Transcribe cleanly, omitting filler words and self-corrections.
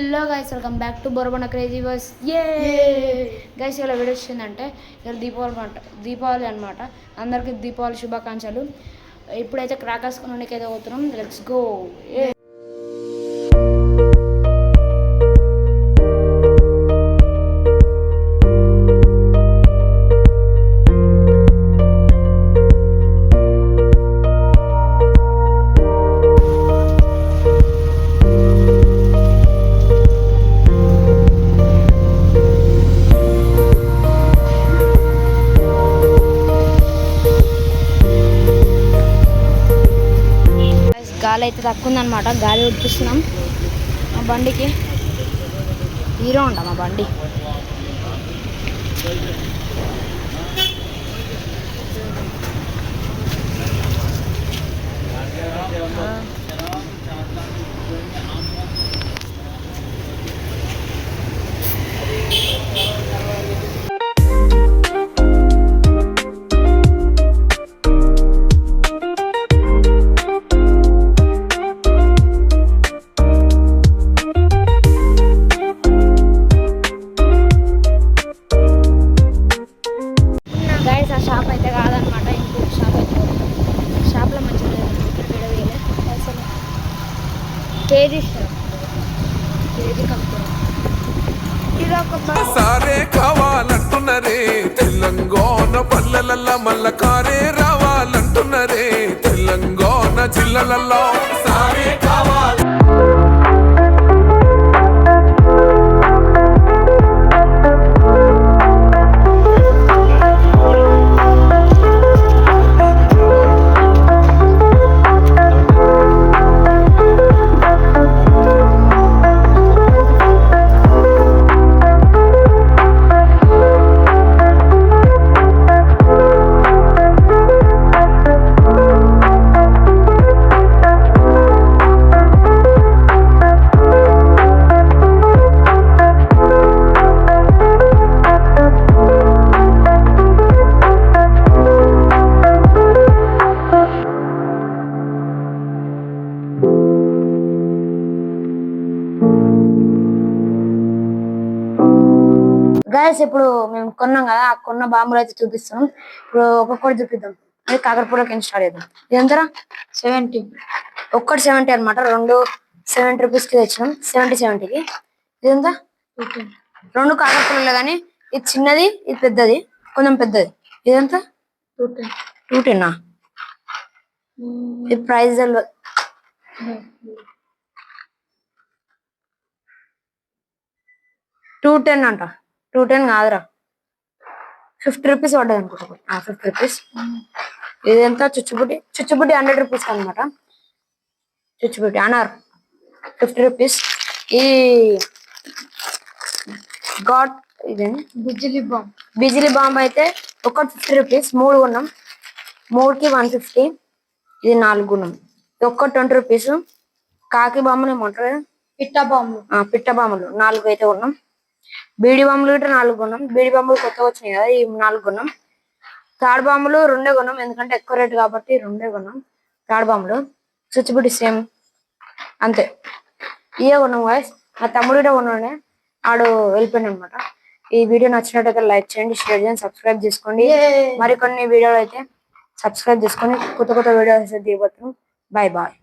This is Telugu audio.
Hello guys, welcome back to బొరబన క్రేజీ వాయిస్. గైస్, ఇలా వీడియో వచ్చిందంటే ఇలా దీపావళి అనమాట. అందరికి దీపావళి శుభాకాంక్షలు. ఇప్పుడైతే క్రాకర్స్ కొనడానికైతే పోతున్నాం. Let's go. గాలి అయితే తక్కువ ఉందన్నమాట. గాలి ఉడిపిస్తున్నాం. మా బండికి హీరో ఉంటా మా బండి. షాప్ అయితే కాదనమాట, ఇంకొక షాప్ అయితే షాప్లో మంచిగా కేజీ సారే కావాలంటున్నరే తెలంగాణ పల్లెలల్లా మల్ల కారే రావాలంటున్నరే తెలంగాణ జిల్లలల్లో సారే కావాలి. గైస్, ఇప్పుడు మేము కొన్నాం కదా, ఆ కొన్న బాంబులు అయితే చూపిస్తున్నాం. ఇప్పుడు ఒక్కొక్కటి చూపిద్దాం. అది కాకరపూడకి ఇన్స్టాల్ చేద్దాం. ఇదంతా 70, ఒక్కటి 70 అనమాట. రెండు 70 రూపీస్కి తెచ్చినాం. 70కి ఇదంతా 2 కాకరపూడలే కానీ ఇది చిన్నది, ఇది పెద్దది, కొంచెం పెద్దది. ఇదంతా 210. ఇది ప్రైస్ 210 అంట. 210 కాదురా, 50 రూపీస్ పడ్డది అనుకుంటా. 50 రూపీస్. ఇదంతా చుచ్చుబుడ్డి 100 రూపీస్ అనమాట. చుచ్చుబుడ్డి అనార్ 50 రూపీస్. ఈ గాట్ ఇదేంటి బిజిలీ బాంబ్ అయితే ఒకటి 50 రూపీస్. 3 కొన్నాం. 3కి 150. ఇది 4 కొన్నాం. ఒక్కటి 20 రూపీస్. కాకి బాంబులు ఏమంటారు, పిట్ట బాంబులు 4 అయితే కొన్నాం. బీడి బాంబులు గిట్ట 4 కొన్నాం. బీడి బాంబులు కొత్తగా వచ్చినాయి కదా, ఈ 4 కొన్నాం. తాడు బాంబులు 2 కొన్నాం, ఎందుకంటే ఎక్కువ రేటు కాబట్టి 2 కొన్నాం. తాడు బాంబులు చుచ్చుబుడ్డి సేమ్ అంతే. ఇవే కొన్నాం గాయస్. మా తమ్ముడు గిట్ట కొన్నాడే, ఆడు వెళ్ళిపోయాడు అనమాట. ఈ వీడియో నచ్చినట్టయితే లైక్ చేయండి, షేర్ చేయండి, సబ్స్క్రైబ్ చేసుకోండి. మరికొన్ని వీడియోలు అయితే సబ్స్క్రైబ్ చేసుకొని కొత్త వీడియోస్ అయితే దిగబోతున్నాం. Bye bye.